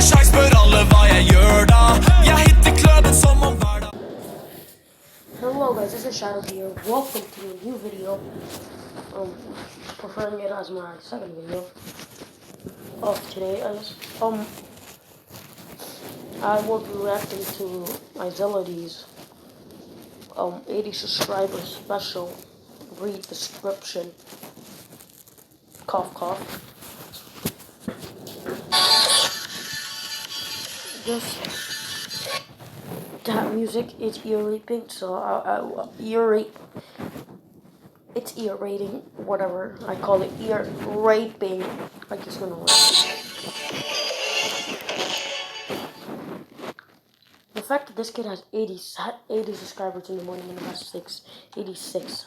med sjekk, spør alle hva jeg gjør da. Jeg hitter kløden som om hver dag. Hello guys, this is Shadow here. Welcome to a new video. Preferring it as my second video of today. I will be reacting to my Zelodies 80 subscriber special. Read description. Cough cough. That music is ear raping, so it's ear rating, whatever. I call it ear raping. I just gonna laugh. The fact that this kid has 80 subscribers in the morning and has 86.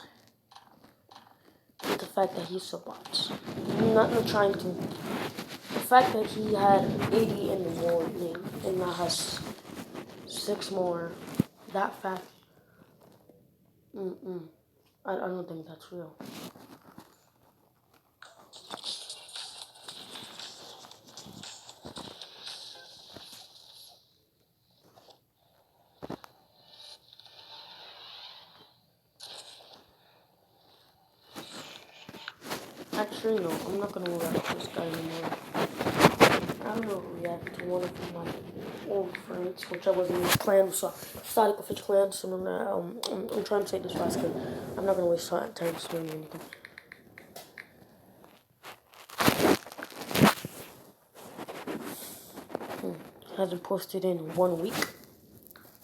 The fact that he supports. Not trying to. The fact that he had 80 in the morning and now has 6 more. That fact. I don't think that's real. Actually, no, I'm not gonna react to this guy anymore. I'm gonna react to one of my old friends, which I wasn't in clan, so Static of Fish Clan. So I'm trying to say this fast because I'm not gonna waste time explaining anything. Hasn't posted in 1 week,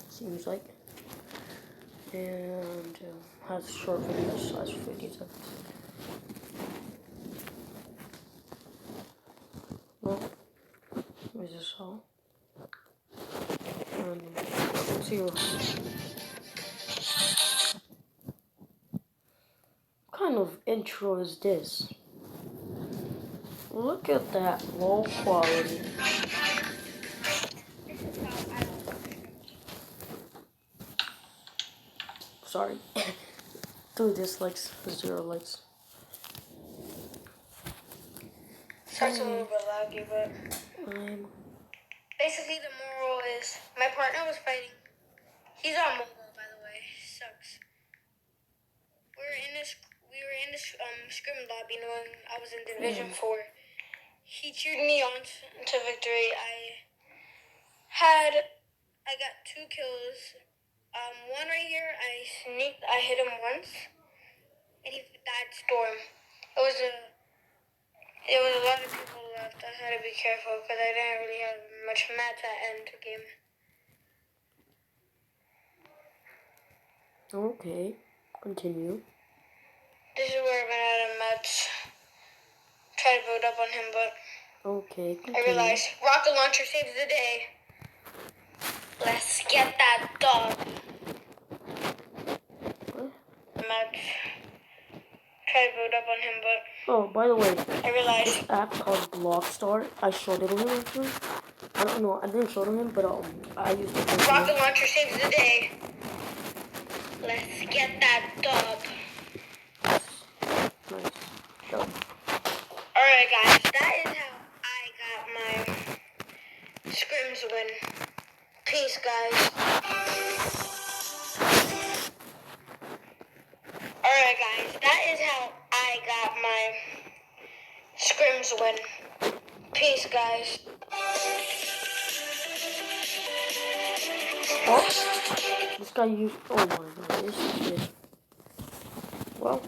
seems like, and has short videos slash videos. Well, is this all? Zero. What kind of intro is this? Look at that low quality. Sorry. 3 dislikes, 0 likes. Starts a little bit laggy, but basically the moral is my partner was fighting. He's on mobile, by the way. Sucks. We were in this scrim lobby when I was in Division 4. He cheered me on to victory. I got 2 kills. One right here, I hit him once, and he died storm. It was a lot of people left. I had to be careful because I didn't really have much mats at end game. Okay, continue. This is where I ran out of mats. Try to build up on him, but okay, continue. I realized rocket launcher saves the day. Let's get that dog. Mats. Try to build up on him, but oh, by the way, I realized this app called Blockstar. I showed it to him actually. I don't know. I didn't show it to him, but I used it. Rocket launcher saves the day. Let's get that dog. Nice. Dub. Alright guys, that is how I got my scrims win. Peace guys. Alright guys, that is how I got my scrims win. Peace guys. Oh, this guy used. Oh my god, this shit. Well.